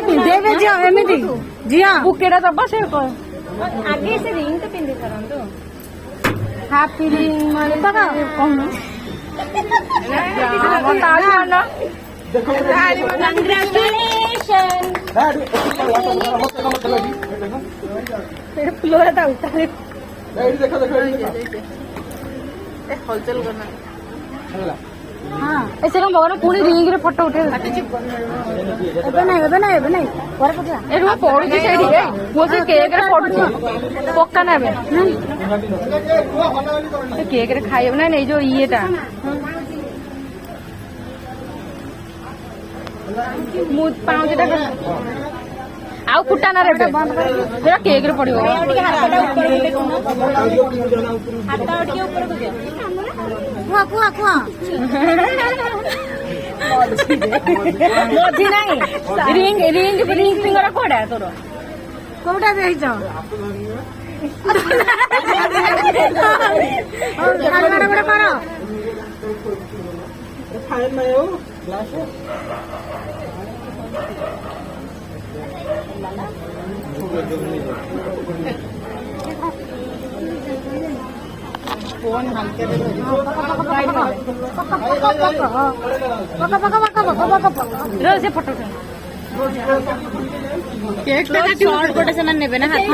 ପିନ୍ଧେଇବେ ଝିଅ ଏମିତି ଝିଅ ବୁକେଟା ଦବ ସେ ଆଗେ ସେ ରିଙ୍ଗ ତ ପିନ୍ଧି ସାରନ୍ତୁ ହାପି ରିଙ୍ଗ କହୁନୁ ଫୁଲରେ ତା ଉତାରେ ହଲଚଲ କରନା हाँ ऐसे कम बगल पुणी रिंग रे फोटो उठे एबे नहीं पर पकड़ा ए रुआ पडुची सेठी ए मो से केक रे पडुची पक्का ना बे केक रे खाइब ना नहीं जो इएटा मु पाउजटा आउ फुटा ना रे जेरा केक रे पडियो कुआ मधी नहीं रिंग फिंगर कोडा तोर कोटा देइछ और गाल बड़ा करो फाइन में हो ग्लास फोन हल्के से फोटो केक टा शॉर्ट कोटे से नेबे ना हाथ